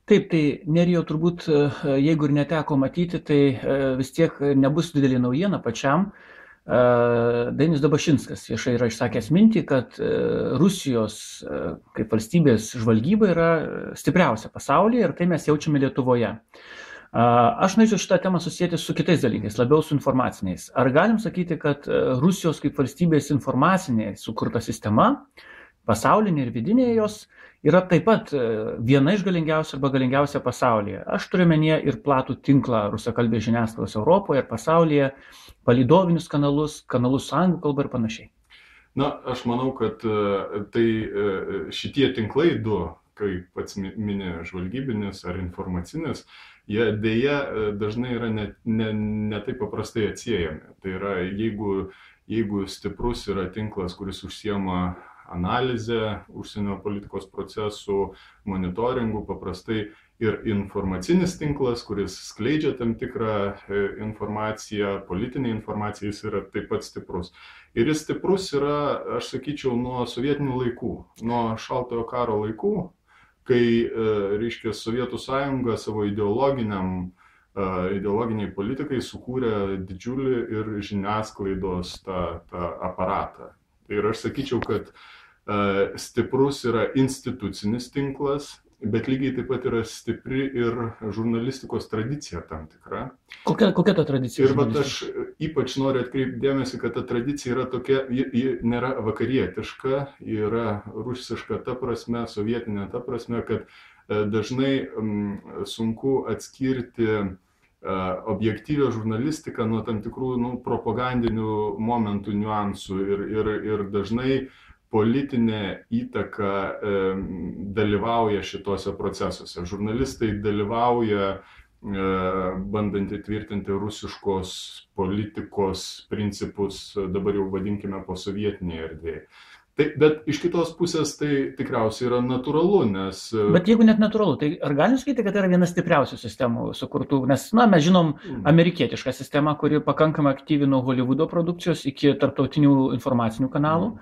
Taip, tai Nerijau turbūt, jeigu ir neteko matyti, tai vis tiek nebus didelė naujiena pačiam. Dainius Dabašinskas viešai yra išsakęs mintį, kad Rusijos kaip valstybės žvalgyba yra stipriausia pasaulyje ir tai mes jaučiame Lietuvoje. Aš norėčiau šitą temą susijęti su kitais dalykais, labiau su informaciniais. Ar galim sakyti, kad Rusijos kaip valstybės informacinė sukurta sistema, pasaulinė ir vidinė jos, yra taip pat viena iš galingiausių arba galingiausia pasaulyje? Aš turiu menyje ir platų tinklą rusakalbės žiniasklaidos Europoje ir pasaulyje, palydovinius kanalus, kanalus anglų kalba ir panašiai. Na, aš manau, kad tai šitie tinklai du, kaip pats minė žvalgybinis ar informacinis, jie dėja dažnai yra ne taip paprastai atsiejami. Tai yra, jeigu stiprus yra tinklas, kuris užsiema analizę užsienio politikos procesų, monitoringų, paprastai ir informacinis tinklas, kuris skleidžia tam tikrą informaciją, politinę informaciją, jis yra taip pat stiprus. Ir jis stiprus yra, aš sakyčiau, nuo sovietinių laikų, nuo šaltojo karo laikų, kai, reiškia, Sovietų sąjunga savo ideologiniai politikai sukūrė didžiulį ir žiniasklaidos tą aparatą. Ir aš sakyčiau, kad stiprus yra institucinis tinklas, bet lygiai taip pat yra stipri ir žurnalistikos tradicija tam tikra. Kokia ta tradicija? Ir vat aš ypač noriu atkreipti dėmesį, kad ta tradicija yra tokia, ji nėra vakarietiška, ji yra rusiška ta prasme, sovietinė ta prasme, kad dažnai sunku atskirti objektyvią žurnalistiką nuo tam tikrų propagandinių momentų, niuansų ir dažnai politinė įtaka dalyvauja šituose procesuose. Žurnalistai dalyvauja bandant įtvirtinti rusiškos politikos principus, dabar jau vadinkime posovietinėje erdvėje. Bet iš kitos pusės tai tikriausiai yra natūralu, nes... Bet jeigu net natūralu, tai ar galim sakyti, kad tai yra viena stipriausių sistemų sukurtų? Nes, mes žinom amerikietišką sistemą, kuri pakankamai aktyvi nuo Hollywoodo produkcijos iki tarptautinių informacinių kanalų.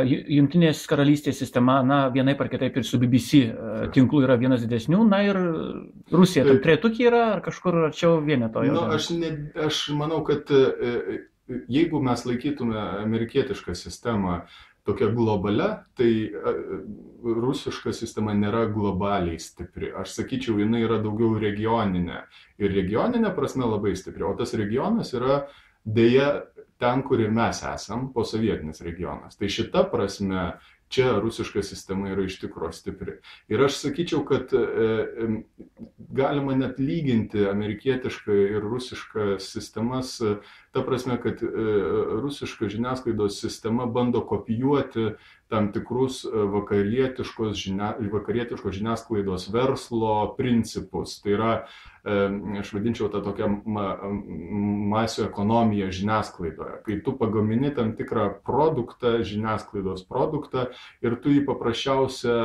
Jungtinės karalystės sistema, vienaip ar kitaip ir su BBC tinklu yra vienas didesnių, ir Rusija tam trejetuke yra, ar kažkur arčiau vienetojo? Aš manau, kad jeigu mes laikytume amerikietišką sistemą tokia globalia, tai rusiška sistema nėra globaliai stipri. Aš sakyčiau, jinai yra daugiau regioninė. Ir regioninė prasme labai stipri. O tas regionas yra dėja ten, kur ir mes esam, posovietinis regionas. Tai šita prasme čia rusiška sistema yra iš tikro stipri. Ir aš sakyčiau, kad galima net lyginti amerikietišką ir rusišką sistemas, ta prasme, kad rusiška žiniasklaidos sistema bando kopijuoti tam tikrus vakarietiškos žiniasklaidos verslo principus. Tai yra, aš vadinčiau tą tokią masių ekonomiją žiniasklaidoje. Kai tu pagamini tam tikrą produktą, žiniasklaidos produktą, ir tu jį paprasčiausia,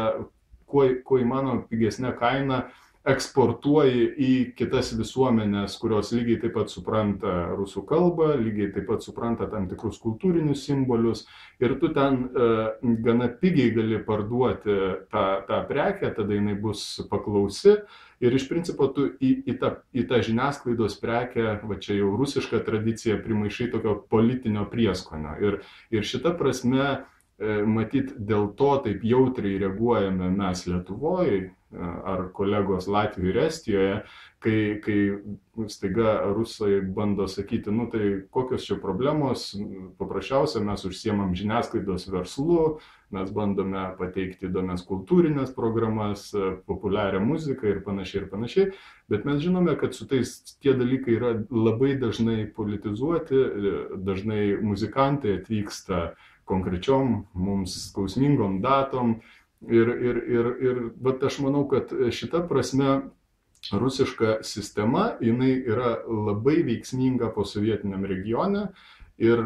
kuo įmanoma pigesnė kaina, eksportuoji į kitas visuomenės, kurios lygiai taip pat supranta rusų kalbą, lygiai taip pat supranta tam tikrus kultūrinius simbolius, ir tu ten gana pigiai gali parduoti tą prekę, tada jinai bus paklausi, ir iš principo tu į tą žiniasklaidos prekę, va čia jau rusišką tradiciją, primaišai tokio politinio prieskonio. Ir šita prasme, matyt, dėl to taip jautriai reaguojame mes Lietuvoje ar kolegos Latvijoje ir Estijoje, kai staiga rusai bando sakyti, tai kokios čia problemos, paprasčiausia, mes užsiemam žiniasklaidos verslu, mes bandome pateikti įdomias kultūrinės programas, populiarią muziką ir panašiai, bet mes žinome, kad su tie dalykai yra labai dažnai politizuoti, dažnai muzikantai atvyksta konkrečiom mums skausmingom datom bet aš manau, kad šita prasme rusiška sistema, jinai yra labai veiksminga posovietiniam regione ir,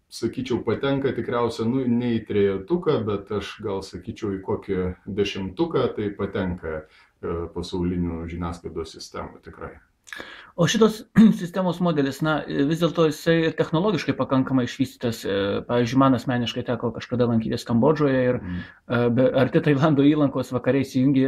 sakyčiau, patenka tikriausia, ne į trejetuką, bet aš gal sakyčiau į kokį 10-tuką, tai patenka pasaulinių žiniasklaidos sistemų tikrai. O šitos sistemos modelis, na, vis dėlto jisai ir technologiškai pakankamai išvystytas. Pavyzdžiui, man asmeniškai teko kažkada lankytis Kambodžoje ir arti Tailando įlankos vakare įsijungi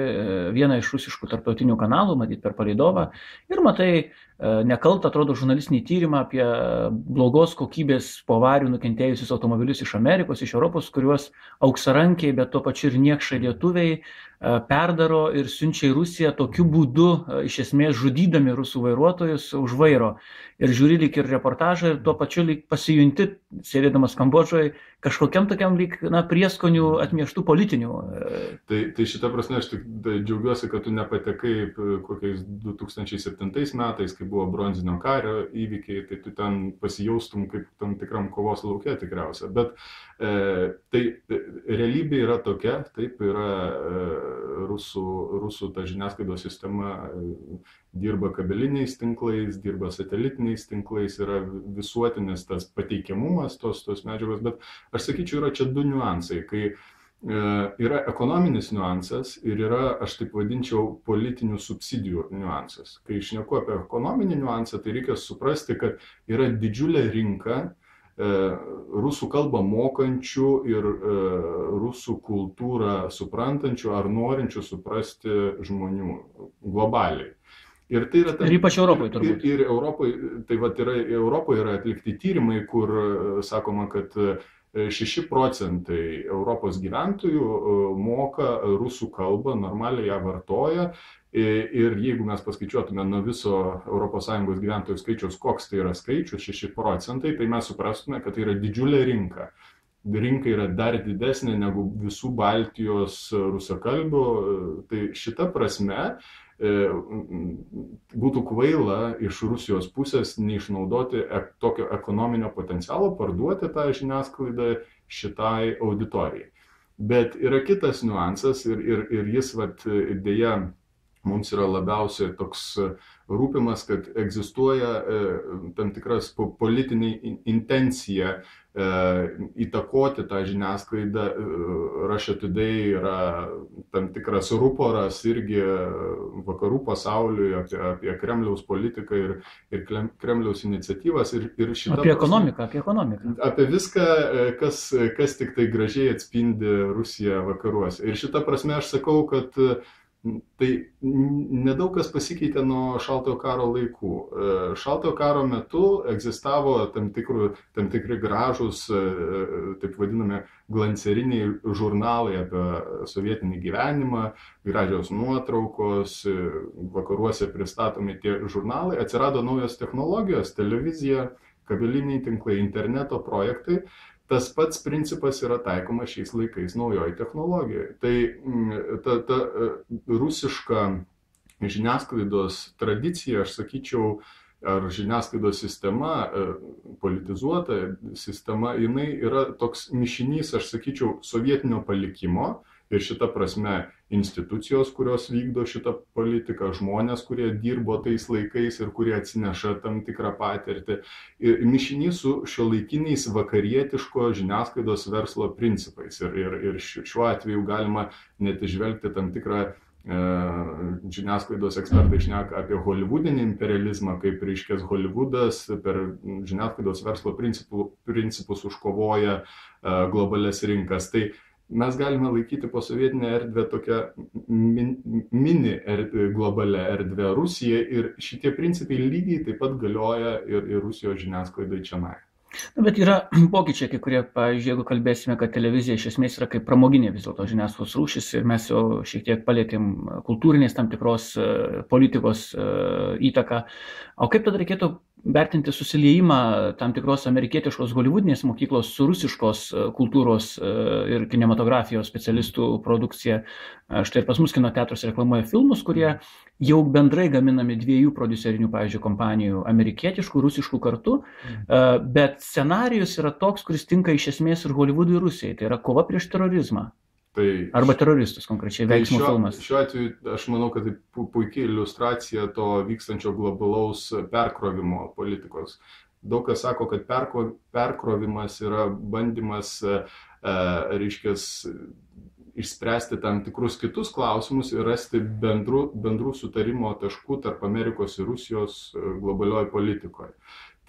vieną iš rusiškų tarptautinių kanalų, matyt per palydovą, ir matai nekaltą, atrodo, žurnalistinį tyrimą apie blogos kokybės po avarijų nukentėjusius automobilius iš Amerikos, iš Europos, kuriuos auksarankiai, bet tuo pačiu ir niekšai lietuviai perdaro ir siunčia į Rusiją tokiu būdu, iš esmės žudydami rusų vairuotojus už vairo. Ir žiūri lyg ir reportažą ir tuo pačiu lyg pasijunti, sėdėdamas Kambodžoje, kažkokiam tokiam lyg prieskonių atmieštų politinių. Tai šitą prasme aš tik džiaugiuosi, kad tu nepatekai kokiais 2007 metais, kai buvo bronzinio kario įvykiai, tai tu ten pasijaustum kaip tam tikram kovos lauke tikriausia. Bet tai realybė yra tokia, taip yra rusų ta žiniasklaidos sistema dirba kabeliniais tinklais, dirba satelitiniais tinklais, yra visuotinis tas pateikiamumas tos medžiagos, bet aš sakyčiau, yra čia du niuansai, kai yra ekonominis niuansas ir yra, aš taip vadinčiau, politinių subsidijų niuansas. Kai šneku apie ekonominį niuansą, tai reikia suprasti, kad yra didžiulė rinka rusų kalbą mokančių ir rusų kultūrą suprantančių ar norinčių suprasti žmonių globaliai. Ir tai yra ir ypač Europoje turbūt. Ir Europoje, tai vat Europoje yra atlikti tyrimai, kur sakoma, kad 6% Europos gyventojų moka rusų kalbą, normaliai ją vartoja. Ir jeigu mes paskaičiuotume nuo viso ES gyventojų skaičiaus, koks tai yra skaičius, 6%, tai mes suprastume, kad tai yra didžiulė rinka. Rinka yra dar didesnė negu visų Baltijos rusakalbių. Tai šita prasme būtų kvaila iš Rusijos pusės neišnaudoti tokio ekonominio potencialo, parduoti tą žiniasklaidą šitai auditorijai. Bet yra kitas niuansas ir jis dėja mums yra labiausiai toks rūpimas, kad egzistuoja tam tikras politinė intencija įtakoti tą žiniasklaidą. Russia Today yra tam tikras ruporas irgi vakarų pasauliui apie Kremliaus politiką ir Kremliaus iniciatyvas. Apie ekonomiką. Apie viską, kas tik tai gražiai atspindi Rusiją vakaruose. Ir šitą prasme aš sakau, kad tai nedaug kas pasikeitė nuo Šaltojo karo laikų. Šaltojo karo metu egzistavo tam tikri gražūs, taip vadinami, glanceriniai žurnalai apie sovietinį gyvenimą, gražios nuotraukos, vakaruose pristatomi tie žurnalai. Atsirado naujos technologijos, televizija, kabeliniai tinklai, interneto projektai. Tas pats principas yra taikomas šiais laikais naujoji technologijoje. Tai ta rusiška žiniasklaidos tradicija, aš sakyčiau, ar žiniasklaidos sistema, politizuota sistema, jinai yra toks mišinys, aš sakyčiau, sovietinio palikimo. Ir šita prasme institucijos, kurios vykdo šitą politiką, žmonės, kurie dirbo tais laikais ir kurie atsineša tam tikrą patirtį. Ir mišinys su šiuolaikiniais vakarietiško žiniasklaidos verslo principais. Ir šiuo atveju galima net išvelgti tam tikrą žiniasklaidos ekspertai šneka apie holivudinį imperializmą, kaip reiškia Holivudas per žiniasklaidos verslo principus užkovoja globalias rinkas. Tai mes galime laikyti posovietinę erdvę tokią mini globalią erdvę Rusijai ir šitie principai lygiai taip pat galioja ir Rusijos žiniasklaidai čionai. Bet yra pokyčiai, kai kurie, pavyzdžiui, jeigu kalbėsime, kad televizija iš esmės yra kaip pramoginė vis dėlto žiniasklaidos rūšis ir mes jau šiek tiek palėtėm kultūrinės tam tikros politikos įtaką. O kaip tada reikėtų vertinti susiliejimą tam tikros amerikietiškos holivudinės mokyklos su rusiškos kultūros ir kinematografijos specialistų produkcija? Štai ir pas mus kino teatruose reklamuoja filmus, kurie jau bendrai gaminami dviejų prodiuserinių, pavyzdžiui, kompanijų, amerikietiškų, rusiškų kartu, bet scenarijus yra toks, kuris tinka iš esmės ir Holivudui ir Rusijai, tai yra kova prieš terorizmą. Arba teroristus konkrečiai, veiksmų filmas. Šiuo atveju aš manau, kad tai puikiai iliustracija to vykstančio globalaus perkrovimo politikos. Daug kas sako, kad perkrovimas yra bandymas, reiškia, išspręsti tam tikrus kitus klausimus ir rasti bendrų sutarimo taškų tarp Amerikos ir Rusijos globalioje politikoje.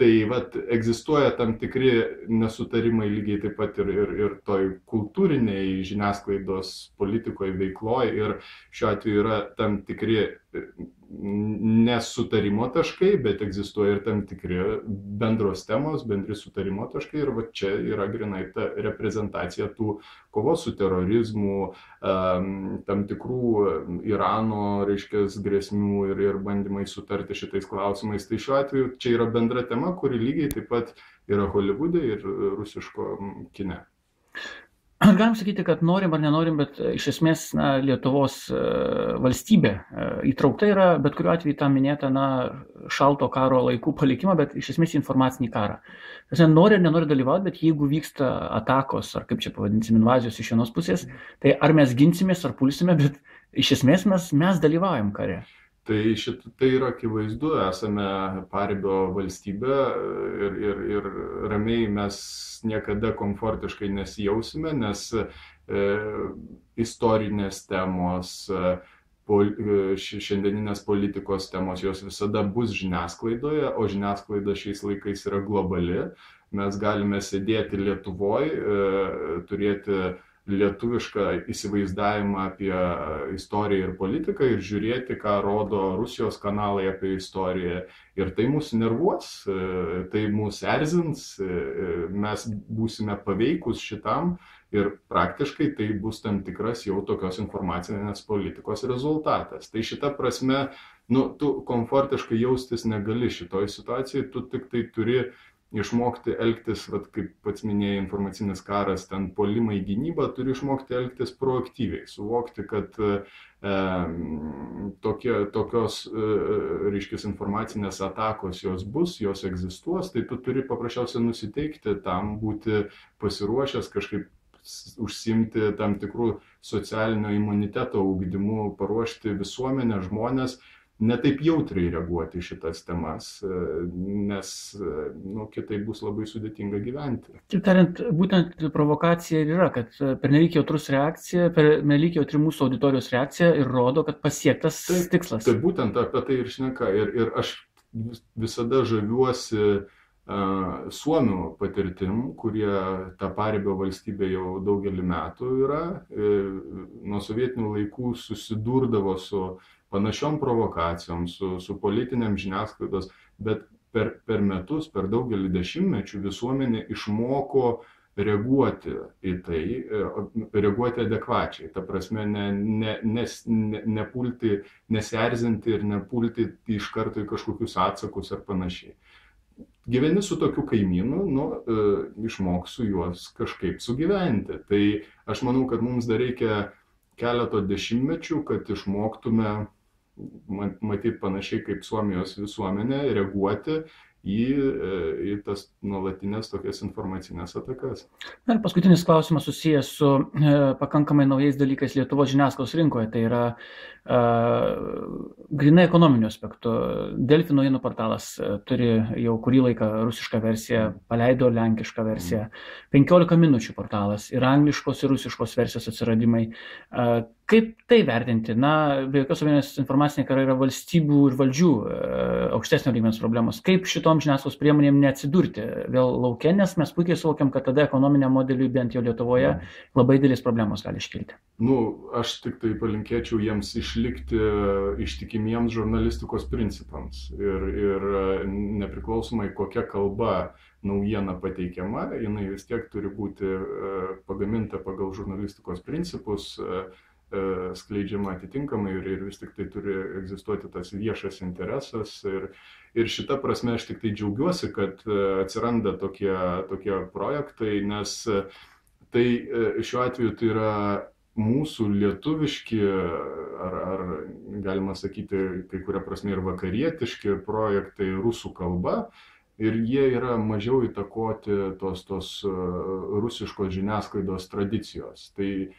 Tai vat, egzistuoja tam tikri nesutarimai lygiai taip pat ir toj kultūriniai žiniasklaidos politikoje veikloje ir šiuo atveju yra tam tikri nesutarimo taškai, bet egzistuoja ir tam tikri bendros temos, bendri sutarimo taškai ir va čia yra grinai ta reprezentacija tų kovos su terorizmu, tam tikrų Irano, reiškia, grėsmių ir bandymai sutarti šitais klausimais. Tai šiuo atveju čia yra bendra tema, kuri lygiai taip pat yra Holivude ir rusiško kine. Galim sakyti, kad norim ar nenorim, bet iš esmės Lietuvos valstybė įtraukta yra, bet kuriuo atveju tą minėtą šalto karo laikų palikimą, bet iš esmės informacinį karą. Nori ar nenori dalyvauti, bet jeigu vyksta atakos, ar kaip čia pavadinsim, invazijos iš vienos pusės, tai ar mes ginsimės, ar pulsime, bet iš esmės mes dalyvaujam kare. Tai yra akivaizdu, esame paribio valstybė ir ramiai mes niekada komfortiškai nesijausime, nes istorinės temos, šiandieninės politikos temos, jos visada bus žiniasklaidoje, o žiniasklaida šiais laikais yra globali. Mes galime sėdėti Lietuvoje, turėti lietuvišką įsivaizdavimą apie istoriją ir politiką ir žiūrėti, ką rodo Rusijos kanalai apie istoriją. Ir tai mus nervuos, tai mus erzins, mes būsime paveikus šitam ir praktiškai tai bus tam tikras jau tokios informacinės politikos rezultatas. Tai šita prasme, tu komfortiškai jaustis negali šitoj situacijai, tu tik tai turi išmokti elgtis, kaip pats minėjai, informacinis karas, ten puolimai gynybą, turi išmokti elgtis proaktyviai, suvokti, kad tokios, reiškia, informacinės atakos jos bus, jos egzistuos, tai tu turi paprasčiausiai nusiteikti tam, būti pasiruošęs kažkaip užsimti tam tikrų socialinio imuniteto ugdymu, paruošti visuomenę, žmonės, netaip jautriai reaguoti į šitas temas, nes kitaip bus labai sudėtinga gyventi. Taip tariant, būtent provokacija ir yra, kad pernelyg jautri mūsų auditorijos reakcija ir rodo, kad pasiektas tikslas. Tai būtent apie tai ir šneka. Ir aš visada žaviuosi Suomių patirtim, kurie tą paribio valstybę jau daugelį metų yra, nuo sovietinių laikų susidurdavo su panašiom provokacijom, su politiniam žiniasklaidos, bet per metus, per daugelį dešimtmečių visuomenė išmoko reaguoti į tai, reaguoti adekvačiai. Ta prasme, nepulti, nesierzinti ir nepulti iš karto į kažkokius atsakus ar panašiai. Gyveni su tokiu kaimynu, išmok su juos kažkaip sugyventi. Tai aš manau, kad mums dar reikia keleto dešimtmečių, kad išmoktume matyti panašiai kaip Suomijos visuomenė, reaguoti į tas nuolatinės tokias informacinės atakas. Ir paskutinis klausimas susijęs su pakankamai naujais dalykais Lietuvos žiniasklaidos rinkoje. Tai yra grynai ekonominiu aspektu. Delfi naujienų portalas turi jau kurį laiką rusišką versiją, paleido lenkišką versiją. 15 minučių portalas ir angliškos ir rusiškos versijos atsiradimai. Kaip tai vertinti? Be jokios abejonės informaciniai karai yra valstybių ir valdžių aukštesnio lygmens problemos. Kaip šitom žiniasklaidos priemonėm neatsidurti vėl lauke, nes mes puikiai suvokiam, kad tada ekonominiam modeliui bent jau Lietuvoje labai didelis problemos gali iškilti. Aš tik tai palinkėčiau jiems išlikti ištikimiems žurnalistikos principams ir nepriklausomai kokia kalba naujiena pateikiama, jinai vis tiek turi būti pagaminta pagal žurnalistikos principus, skleidžiama atitinkamai ir vis tik tai turi egzistuoti tas viešas interesas. Ir šita prasme aš tik tai džiaugiuosi, kad atsiranda tokie projektai, nes tai šiuo atveju tai yra mūsų lietuviški ar galima sakyti, kai kuria prasme ir vakarietiški projektai rusų kalba. Ir jie yra mažiau įtakoti tos rusiškos žiniasklaidos tradicijos. Tai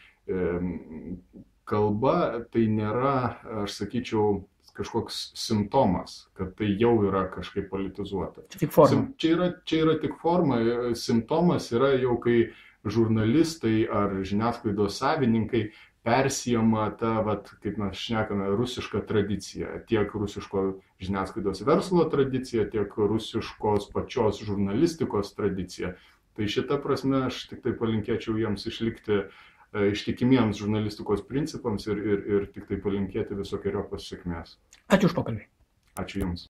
kalba tai nėra, aš sakyčiau, kažkoks simptomas, kad tai jau yra kažkaip politizuota. Tik forma. Čia yra tik forma, simptomas yra jau, kai žurnalistai ar žiniasklaidos savininkai persijama ta, kaip mes šnekame, rusiška tradicija. Tiek rusiško žiniasklaidos verslo tradicija, tiek rusiškos pačios žurnalistikos tradicija. Tai šita prasme aš tik tai palinkėčiau jiems išlikti ištikimiems žurnalistikos principams ir tik tai palinkėti visokiojopos sėkmės. Ačiū už pokalbį. Ačiū Jums.